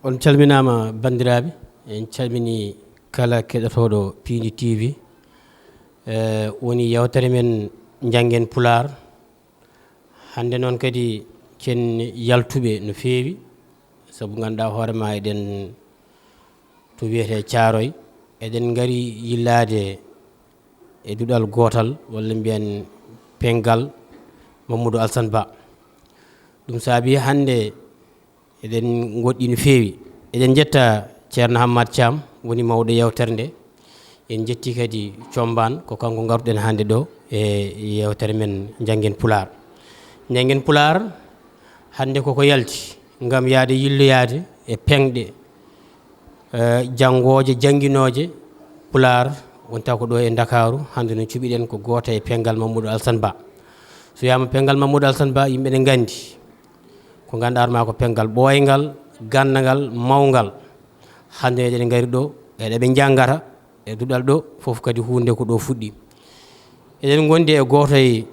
On calminama bandiraɓe, en calmini kala keɗotoɗo Pindi TV. Woni yewtere men janggen Pular. Hande noon kadi ken yaltuɓe no feewi, sabu ganduɗa hoorema eɗen to wiyete Thiaroye, eɗen gari yillade e duɗal gotal walla mbiyen pengal Mamadou Alassane Ba. ɗum saabi hande eɗen goɗɗi no feewi. eɗen jetta ceerno Hammad Thiam woni mawɗo yewtere nde. en jetti kadi Thiombane ko kanko garuɗen hande ɗo e yewtere men janggen Pular. Janggen Pular hande koko yalti gam yaade yilloyade e pengɗe jangoje janguinoje Pular wonta ko ɗo e Dakaru. hande no cuɓiɗen ko goto e pengal Mamadou Alassane Ba. so wiyama pengal Mamadou Alassane Ba yimɓe ne gandi ko gandarma ko pengal ɓoygal gandagal mawgal. hande eɗen gari ɗo eɗeɓe jangata e duɗal ɗo foof kadi hunde ko ɗo fuɗɗi. eɗen gondi e goto e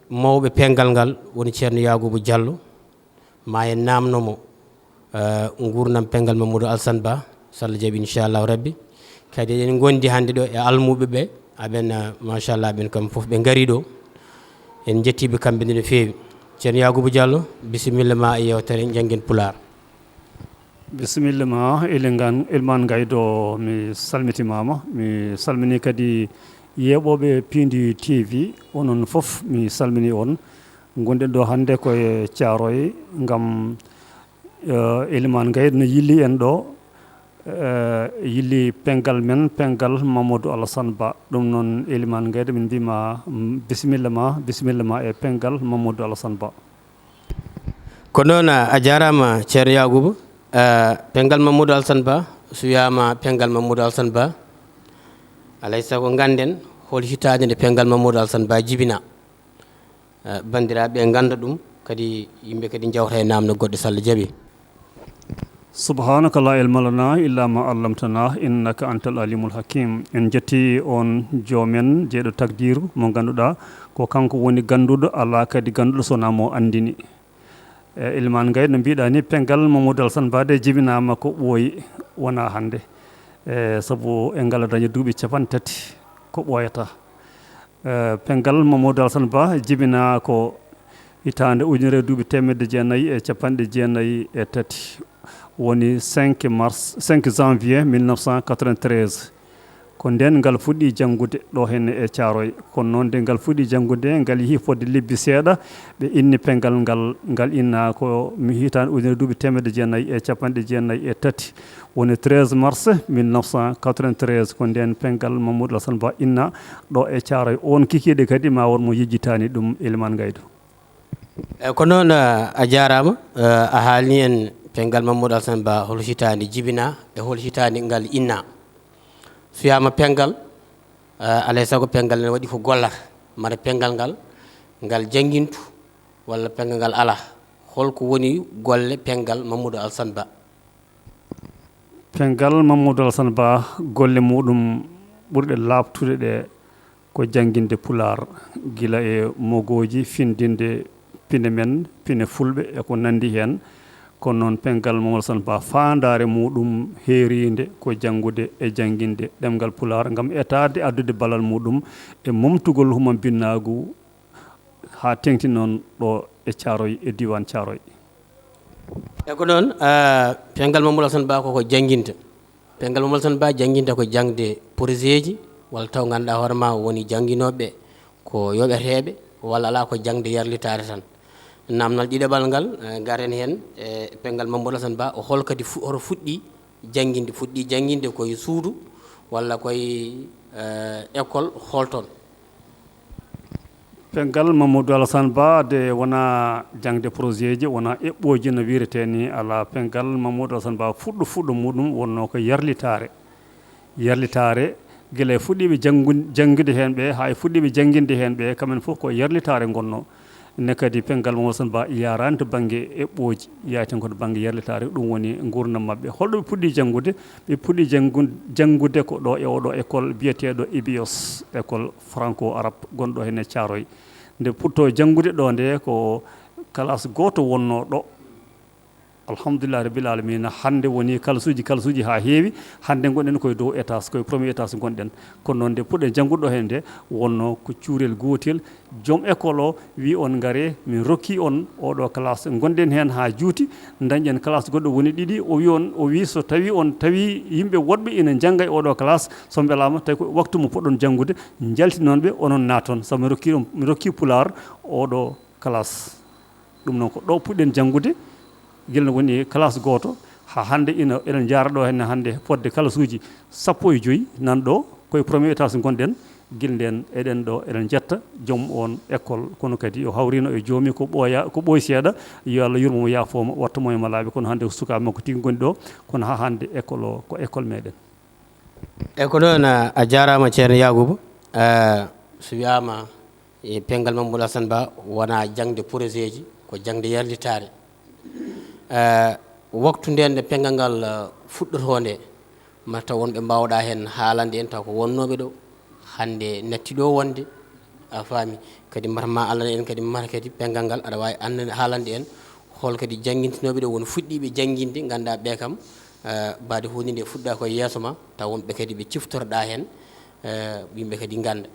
mawɓe pengal ngal woni ceerno Yagoubou Diallo, ma en namnomo gurdam pengal Mamadou Alassane Ba so Allah jaaɓi inchallahu rabbi. kadi eɗen gondi hande ɗo e almuɓeɓe aɓen machallah ɓen kam foof ɓe gari ɗo. en jettiɓe kamɓe no feewi. ceerno Yagoubou Diallo bisimilla ma e yewtere janggen Pular. bisimilla ma Elimane Gaydo, mi salmitimama. mi salmini kadi yeɓoɓe Pindi TV onon foof mi salmini on. gonɗen ɗo hande koye Thiaroye gam Elimane Gaydo no yilli en ɗo yilli pengal men pengal Mamadou Alassane Ba. ɗum noon Elimane Gaydo min mbima bisimilla ma e pengal Mamadou Alassane Ba. ko noon a jarama ceerno Yagoubou. pengal Mamadou Alassane Ba so wiyama pengal Mamadou Alassane Ba alay saago ganden hol hitade nde pengal Mamadou Alassane Ba jibina. bandiraɓe ganda ɗum kadi yimɓe kadi jawta e namno goɗɗo so Allah jaaɓi. subhanaka la ilma lana illa ma allamtana innaka antal alimul hakim. en jetti on jomen jeeɗo takdiru mo ganduɗa ko kanko woni ganduɗo ala kadi ganduɗo sona mo andini. Elimane Gaydo no mbiɗa ni pengal Mamadou Alassane Ba de jibinama ko ɓooyi wona hande saabu en ngala daña duuɓi 3 ko ɓooyata. pengal Mamadou Alassane Ba jibina ko hitande ujunere duuɓi 1993 woni 5 janvier 1993 ko nden ngal fuɗɗi janggude ɗo henne e Thiaroye. kono noon nde ngal fuɗɗi janggude ngal yeehi fodde lebbi seeɗa ɓe inni pengal ngal inna ko mi hitande ujunere duuɓi 1993 woni 13 mars 1993 ko nden pengal Mamadou Alassane Ba inna ɗo e Thiaroye. on kikiɗe kadi ma won mo yejjitani ɗum Elimane Gaydo. ko noon a jarama a haalni en pengal Mamadou Alassane Ba hol hitande jibina e hol hitande ngal inna. so wiyama pengal alay saago pengal ne waɗi ko gollata mara pengal ngal janguintu walla pengal ngal ala. holko woni golle pengal Mamadou Alassane Ba? pengal Mamadou Alassane Ba golle muɗum ɓurɗe labtude ɗe ko janguinde Pular gila e mogoji findinde pine men pine fulɓe e ko nandi hen. kono noon pengal Mamadou Alassane Ba fandare muɗum heeride ko janggude e janguinde ɗemgal Pular gam etade addude ballal muɗum e momtugol huma binnagu ha tengti noon ɗo e Thiaroye e diwan Thiaroye. e ko noon pengal Mamadou Alassane Ba koko janguinta. pengal Mamadou Alassane Ba janguinta ko jangde projet ji walla taw ganduɗa hoorema woni janguinoɓe ko yoɓeteɓe walla ala ko jangde yarlitare tan. namnal ɗiɗaɓal ngal garen hen e pengal Mamadou Alassane Ba o hol kadi oto fuɗɗi janguinde koye suudu walla koye école holton. pengal Mamadou Alassane Ba de wona jangde projet ji wona eɓɓoji no wirete ni ala. pengal Mamadou Alassane Ba fuɗɗo muɗum wonno ko yarlitare guila e fuɗɗiɓe janggude hen ɓe ha e fuɗɗiɓe janguinde hen ɓe kamen foof ko yarlitare gonno. ne kadi pengal Mamadou Alassane Ba yarani to banggue eɓɓoji yaten ko to banggue yarlitare. ɗum woni gurdam mabɓe. holɗo ɓe puɗɗi janggude? ɓe puɗɗi janggude ko ɗo e oɗo école biyeteɗo IBIOS école franco arabe gonɗo hen e Thiaroye. nde putto janggude ɗo nde ko classe goto wonno ɗo alhamdulillah rabbil alamin hande woni kalsuji ha heewi hande gonɗen koye dow étage koye premier étage gonɗen kono noon nde puɗɗe jannguɗo hen nde wonno ko cuurel gotel joom école o wi on gare min rokki on oɗo classe gonɗen hen ha juuti dañƴen classe goɗɗo woni ɗiɗi o wi so tawi on tawi yimɓe woɗɓe ina jangga e oɗo classe so beelama tawi ko waktu mo poɗɗon janggude jaltinonɓe onon naton sabu mi rokki pular oɗo classe ɗum noon ko ɗo puɗɗen janggude guelno woni classe goto ha hande eɗen jara ɗo henne hande fodde classe uji 15 nan ɗo koye premier étage gonɗen guilden eɗen ɗo eɗen jetta joom on école kono kadi o hawrino e joomi ko ɓooy seeɗa yo Allah yurmomo yaafoma wattamo e malaɓe kono hande ko sukaɓe makko tigui goni ɗo kono ha hande école o ko école meɗen ko ɗon a jarama ceerno Yacouba so wiyama e pengal Mamadou Alassane Ba wona jangde projet ji ko jangde yarditare waktu nden nde pengal ngal fuɗɗoto nde mata wonɓe mbawɗa hen haalande en taw ko wonnoɓe ɗo hande natti ɗo wonde a faami kadi matama Allah en kadi mata kadi pengal ngal aɗa wawi haalande en hol kadi jangguintinoɓe ɗo woni fuɗɗiɓe jangguinde ganduɗa ɓe kam baade hunde nde fuɗɗa koye yeeso ma taw wonɓe kadi ɓe ciftorɗa hen yimɓe kadi ganda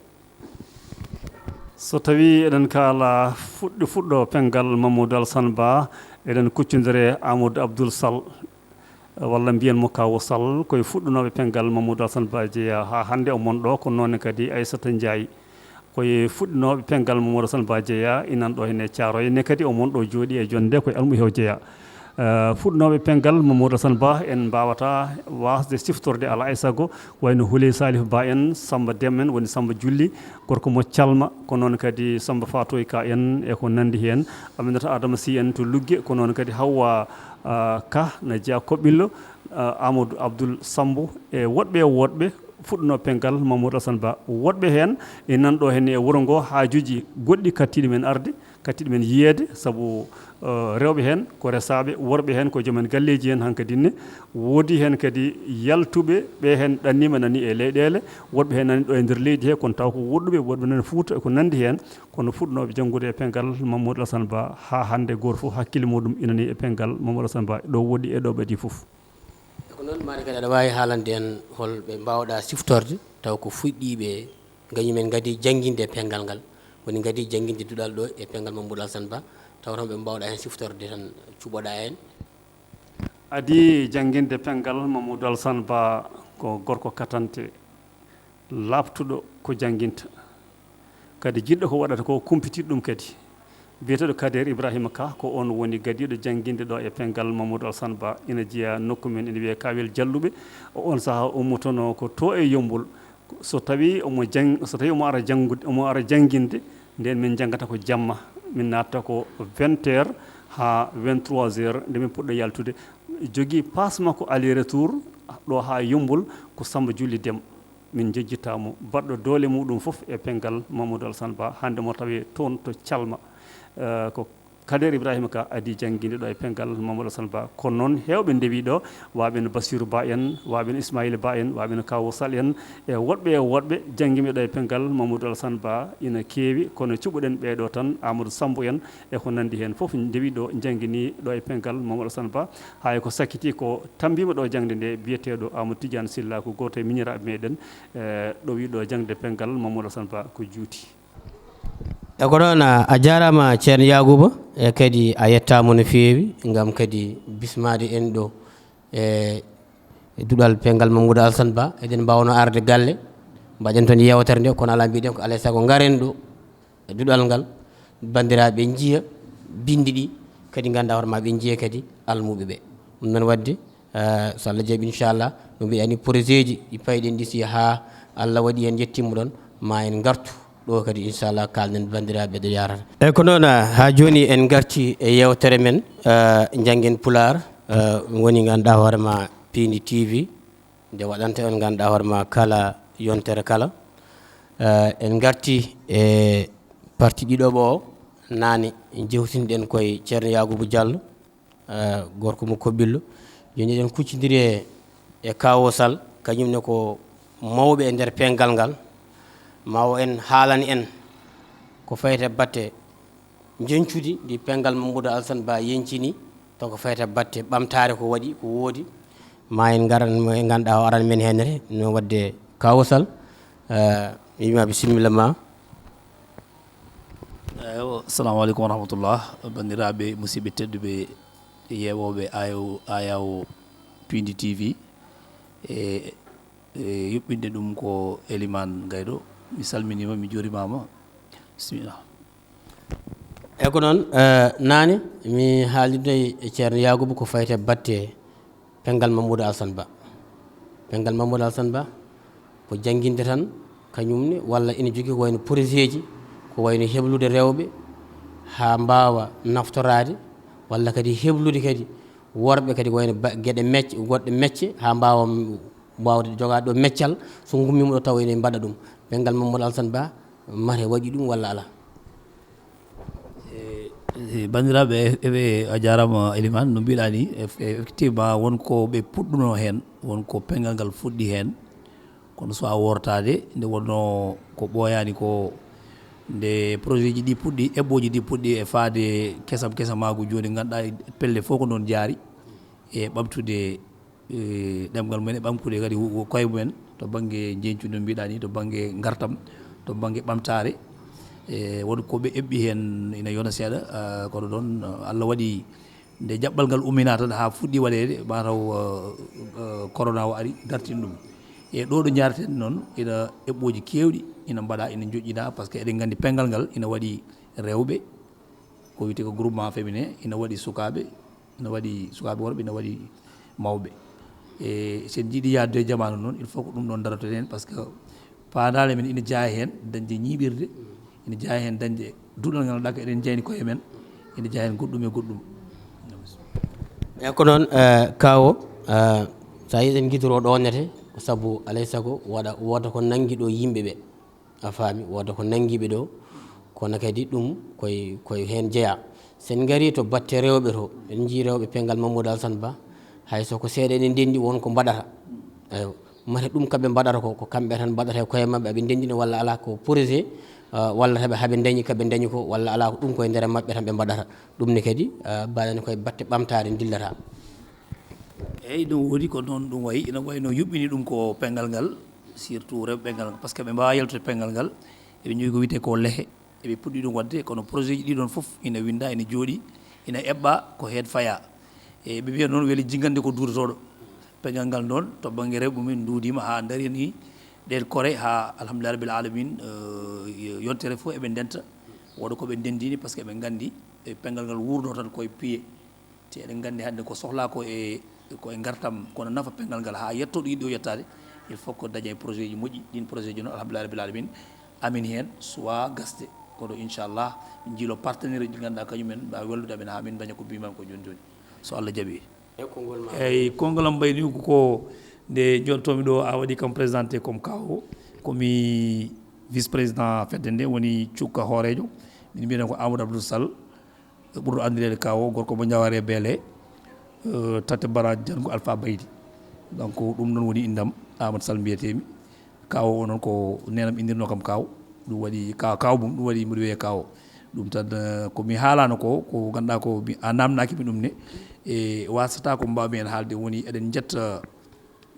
so tawi eɗen kaala fuɗɗo pengal Mamadou Alassane Ba eɗen kuccodire Amadou Abdoul Sall walla mbiyanmo kawo Sall koye fuɗɗonoɓe pengal Mamadou Alassane Ba jeeya ha hande o monɗo ko noon kadi Aissata Ndiaye koye fuɗɗonoɓe pengal Mamadou Alassane Ba jeeya inan ɗo hene Thiaroye ne kadi o monɗo jooɗi e jonde koye almu hew jeeya fuɗɗonoɓe pengal Mamadou Alassane Ba en mbawata wasde siftorde ala e saago wayno Houleye Salif Ba en Samba Déme en woni Samba Julli gorko mo calma ko noon kadi Samba Fatoy Ka en e ko nandi hen Aminata Adama Sy en to Lugge ko noon kadi Hawwa Ka na jeeya Koɓɓillo Amadou Abdoul Sambou e woɗɓe fuɗɗono pengal Mamadou Alassane Ba woɗɓe hen e nanɗo hen e wuuro ngo haajuji goɗɗi kattiɗi men arde kattiɗi men yiyede saabu rewɓe hen ko resaɓe worɓe hen ko joomen galleji hen hankkadinne woodi hen kadi yaltuɓe ɓe hen ɗannima nani e leyɗele woɗɓe hen nani ɗo e nder leydi he kono taw ko woɗɗuɓe woɗɓe nani Fouta ko nandi hen kono fuɗɗonoɓe janggude e pengal Mamadou Alassane Ba ha hande goto foof hakkille muɗum inani e pengal Mamadou Alassane Ba ɗo woɗɗi e ɗo ɓaadi foof ko noon mari kadi aɗa wawi haalande en holɓe mbawɗa siftorde taw ko fuɗɗiɓe gañumen gadi jangguinde e pengal ngal woni gadi jangguinde duɗal ɗo e pengal Mamadou Alassane Ba taw tan ɓe mbawɗa hen siftorde tan cuɓoɗa hen adi jangguinde pengal Mamadou Alassane Ba ko gorko katante labtuɗo ko jangguinta kadi jiɗɗo ko waɗata ko kumpitiɗo ɗum kadi biyeteɗo Kader Ibrahima Ka ko on woni gadiɗo jangguinde ɗo e pengal Mamadou Alassane Ba ina jeeya nokku men ina wiye Kawel Dialluɓe on saaha ummotono ko to e Yombol so tawi omo ara jangguinde nden min janggata ko jamma min natta ko 20 heures ha 23 heures nde min puɗɗo yaltude jogui passe makko aller retour ɗo ha Yombol ko Samba Julli Déme min jejjitamo baɗɗo doole muɗum foof e pengal Mamadou Alassane Ba hande mo tawi toon to Calma ko Kader Ibrahima Ka adi jangguinde ɗo e pengal Mamadou Alassane Ba kono noon hewɓe ndewi ɗo waɓe no Bassirou Ba en waɓe no Ismaïla Ba en waɓe no Kawo Sall en e woɗɓe jangguiɓe ɗo e pengal Mamadou Alassane Ba ina keewi kono cuɓuɗen ɓeɗo tan Amadou Sambou en e ko nandi hen foof ndewi ɗo jangguini ɗo e pengal Mamadou Alassane Ba hay ko sakkiti ko tambima ɗo jangde nde biyeteɗo Amadou Tidiane Sylla ko goto e miñiraɓe meɗen ɗo wi ɗo jangde pengal Mamadou Alassane Ba ko juuti e ko ɗon a jarama ceerno Yacouba e kadi a yettama no feewi gam kadi bismade en ɗo e duɗal pengal Mamadou Alassane Ba eɗen mbawno arde galle mbaɗen toon yewtere nde kono ala mbiɗen ko alay saago garen ɗo e duɗal ngal bandiraɓe jiiya bindi ɗi kadi ganda hoorema ɓe jiiya kadi almuɓe ɓe ɗum noon wadde so Allah jaaɓi inchallah no mbiyani projet ji ɗi payɗen ɗi si ha Allah waɗi en jettimmo ɗon ma en gartu ɗo kadi inchallah kalnen bandiraɓe ɗo yarata eyyi ko noon ha joni en garti e yewtere men janggen Pular woni ganduɗa hoorema Pindi TV nde waɗanta on ganduɗa hoorema kala yontere kala en garti e parti ɗiɗoɓo o nane jewtinɗen koye ceerno Yacouba Diallo gorko mo Koɓɓillo joni eɗen kuccidiri e Kawo Sall kañumne ko mawɓe e nder pengal ngal mawo en haalani en ko fayte batte jencude ndi pengal Mamadou Alassane Ba yencini to ko fayta batte ɓamtare ko waɗi ko woodi ma en garan mo e ganduɗa o aran men henere no wadde kawsal mi wima bisimilla ma. Assalamu alaikum warahmatullah bandiraɓe musidɓe tedduɓe yewoɓe ayaw Pindi TV e yuɓɓinde ɗum ko Elimane Gayɗo mi salminima mi jurimama bisimillah. e ko noon nane mi haalide e ceerno Yagoubou ko fayte batte pengal Mamadou Alassane Ba. Pengal Mamadou Alassane Ba ko jangguinde tan kañumne walla ina jogui ko wayno projet ji ko wayno heblude rewɓe ha mbawa naftorade walla kadi heblude kadi worɓe kadi ko wayno gueɗe mecce goɗɗe mecce ha mbawa wawde jogade ɗo meccal so gummima ɗo taw ene mbaɗa ɗum. Pengal Mamadou Alassane Ba mate waɗi ɗum walla ala? bandiraɓe eɓe a jarama Elimane no mbiɗa ni effectivement wonko ɓe puɗɗuno hen wonko pengal ngal fuɗɗi hen kono so a wortade nde wonno ko ɓooyani ko nde projet ji ɗi puɗɗi eɓɓoji ɗi puɗɗi e faade kesamagu joni ganduɗa pelle fof ko noon jaari e ɓamtude ɗemgal mumen e ɓamkude kadi koye mumen to banggue jencude no mbiɗa ni to banggue gartam to banggue ɓamtare e won koɓe eɓɓi hen ina yona seeɗa kono noon Allah waɗi nde jaɓɓal ngal ummina tan ha fuɗɗi waɗede mataw corona o ari dartini ɗum e ɗo ɗo jareten noon ina eɓɓoji kewɗi ina mbaɗa ina joƴƴina par ce que eɗen gandi pengal ngal ina waɗi rewɓe ko wiyete ko groupement féminin ina waɗi sukaɓe worɓe ina waɗi mawɓe e sen jiiɗi yadde e jamanu noon il faut ko ɗum ɗon daratoɗen hen par ce que paadale men ina jaya hen dañde ñiɓirde ina jaya hen dañde duɗal ngal ɗaka eɗen jeyni koye men ina jaya hen goɗɗum e goɗɗum. e ko noon kawo sa yiɗen guidoro ɗonnete saabu alay saago woda ko nangui ɗo yimɓeɓe a faami woda ko nanguiɓe ɗo kono kadi ɗum koye hen jeeya. sen gari to batte rewɓe to en jii rewɓe pengal Mamadou Alassane Ba hayso ko seeɗa ene ndendi wonko mbaɗata eyo mate ɗum kamɓe mbaɗata ko kamɓe tan mbaɗata e koye mabɓe aɓe ndendina walla ala ko projet walla haɓe dañi kaɓe dañi ko walla ala ko ɗum koye nder mabɓe tan ɓe mbaɗata ɗum ne kadi mbaɗani koye batte ɓamtare dillata. eyyi ɗum woni ko noon ɗum wayi ina wayno yuɓɓini ɗum ko pengal ngal surtout rewɓe pengal ngal par ce que ɓe mbawa yaltude pengal ngal eɓe jogui ko wiyete ko lehe eɓe puɗɗi ɗum wadde kono projet ji ɗiɗon foof ina winda ina jooɗi ina eɓɓa ko hen faya e ɓe mbiya noon weeli jinggande ko duudotoɗo pengal ngal noon to banggue rewɓe mumen duudima ha darini ɗen kore ha alhamdulillah rabbil alamin yontere fof eɓe ndenta woɗa koɓe ndendini par ce que eɓe gandi pengal ngal wurno tan koye piye te eɗen gandi hande ko sohla ko e gartam kono nafa pengal ngal ha yettoɗo yiɗɗo yettade il faut que daña e projet ji moƴƴi ɗin projet ji noon alhamdulillah rabbil alamin amin hen suwa gasde kono inchallah min jiilo partenaire ji ganduɗa kañumen mbawi wallude amen ha min daña ko mbimami ko joni joni so Allah jaaɓi. eyyi konngol am mbayni ko nde jontomi ɗo a waɗi kam présenté comme kawo komi vice président fedde nde woni cukka hoorejo min mbiyeten ko Amadou Abdou Sall ɓurɗo andirede kawo gorko mo Diawara Beele tate bara jango Alpha Baydi donc ɗum noon woni indam Amadou Sall mbiyetemi kawo o noon ko nenam indirno kam kaw ɗum waɗi kaw mum ɗum waɗi mbiɗa wiye kawo ɗum tan komi haalano ko ganduɗa ko a namnakimi ɗum ne e wasata ko mbawmi hen haalde woni eɗen jetta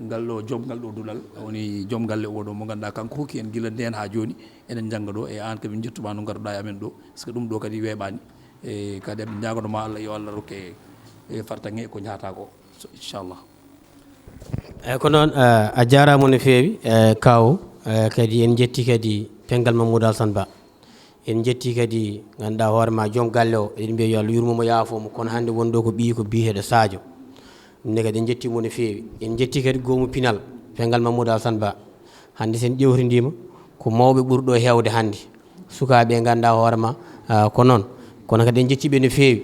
ngal ɗo joom ngal ɗo duulal woni joom galle oɗo mo ganduɗa kanko hokki en guila nden ha joni eɗen jangga ɗo e an kadi jettuma no garduɗa e amen ɗo par ce que ɗum ɗo kadi weeɓani e kadi eɓe jagonoma Allah yo Allah rokke e fartange ko jahata ko inchallah. eyyi ko noon a jarama no fewi kawo kadi en jetti kadi pengal Mamadou Alassane Ba en jetti kadi ganduɗa hoorema joom galle o eɗen mbiya yo Allah yurmomo yaafomo kono hande wonɗo ko ɓii ko biyeteɗo Sadio ɗumne kadi en jettimo no fewi en jetti kadi goomu pinal pengal Mamadou Alassane Ba hande sen ƴewtidima ko mawɓe ɓurɗo hewde hande sukaɓe ganduɗa hoorema ko noon kono kadi en jettiɓe no fewi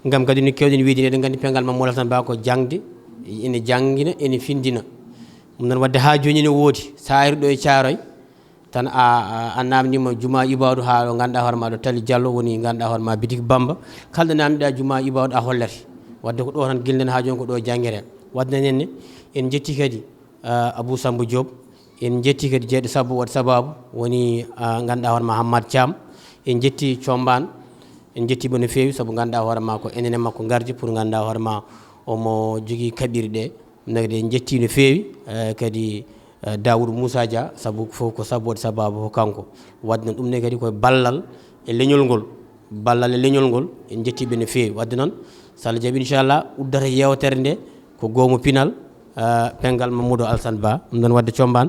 gam kadi no kewɗen wiide eɗen gandi pengal Mamadou Alassane Ba ko jangde ene jangguina ene findina ɗum noon wadde ha joni ne woodi sa ari ɗo e Thiaroye tan a namdima Juma Ibadou ha ɗo ganduɗa hoorema ɗo Tali Diallo woni ganduɗa hoorema Bitik Bamba kalɗo namdiɗa Juma Ibadou a hollete wadde ko ɗo tan guilɗen ha joni ko ɗo jangguete wadde nenne en jetti kadi Abou Samba Diop en jetti kadi jeeɗo sabbo waɗi sababu woni ganduɗa hoorema Hammad Thiam en jetti Thiombane en jettima no feewi sabu ganduɗa hoore ma ko enen e makko gardi pour ganduɗa hoore ma omo jogui kaɓirɗe nagde en jetti no feewi kadi Daoud Moussa Dia sabu fof ko sabbode sababu ko kanko wadde noon ɗum ne kadi koye ballal e leñol ngol en jettiɓe no feewi wadde noon so Allah jaaɓi inchallah uddata yewtere nde ko goomu pinal pengal Mamadou Alassane Ba ɗum ɗon wadde combaan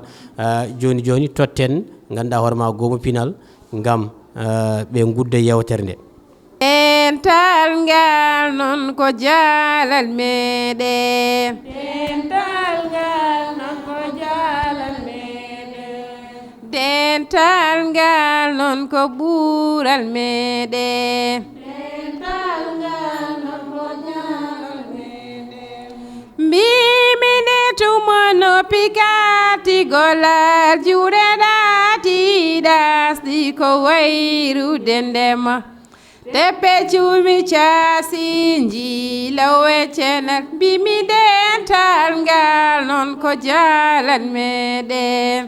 joni joni totten ganduɗa hoore ma goomu pinal ngam ɓe gudda yewtere nde dental ngal non ko jaalal meɗen dental ngal non ko jaalal meɗen dental ngal non ko ɓuural meɗen dental ngal non ko jaalal meɗen mbimine tumono pikati golal juuɗe ɗaati ɗasɗi ko wayrude ndema teppe cumi caasi jiilawe cenal mbimi dental ngal non ko jaalal meɗen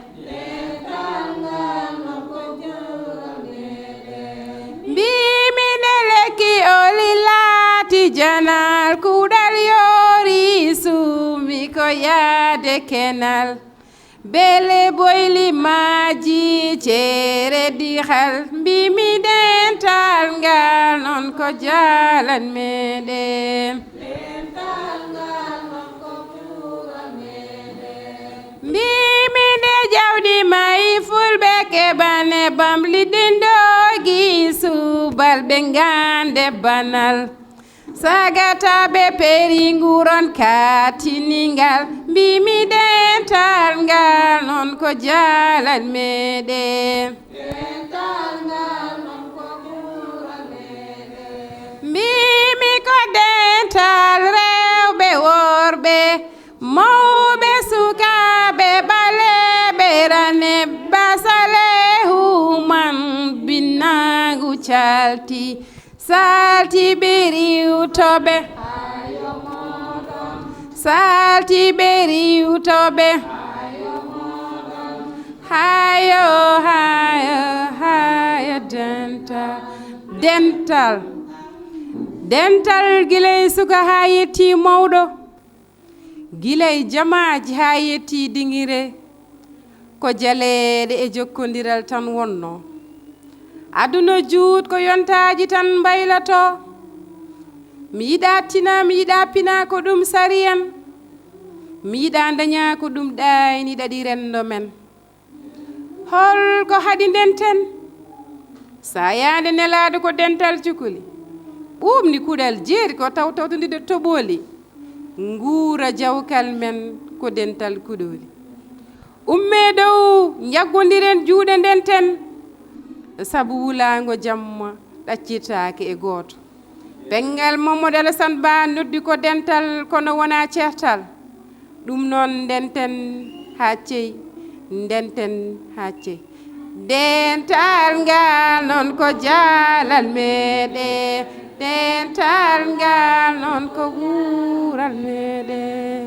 mbimine lekki oli laati janal kuɗal yoori sumi ko yaade kenal bele boyli maaji ceere dihal mbimi dental ngal non ko jaalan meɗen mbimine jawdi mayi fulɓe keɓane bamliɗindogi subal ɓe ngande banal sagataɓe peringuron katiningal mbimi dental ngal non ko jaalal meɗen mbimi ko dental rewɓe worɓe mawɓe sukaɓe ɓaleɓe rane basale human binnagu calti salti ɓeriwtoɓe salti ɓeriwtoɓe hayo dental guilay suka ha yetti mawɗo guilay jamaji ha yetti dinguire ko jaleɗe e jokkodiral tan wonno aduna juut ko yontaji tan mbaylato mi yiɗa tina mi yiɗa pina ko ɗum sariyan mi yiɗa daña ko ɗum ɗayni ɗaɗi rendo men holko haɗi ndenten sa yande nelaɗo ko dental cukuli ɓuumni kuɗal jeeri ko tawtawtodide toɓoli nguura jawkal men ko dental kuɗoli umme dow jaggodiren juuɗe ndenten sabu wulago jamma ɗaccirtake e goto pengal Mamadou Alassane Ba noddi ko dental kono wona certal ɗum noon ndenten ha ceyi ndenten ha ceyi dental ngal non ko jaalal meɗen dental ngal non ko ɓuural meɗen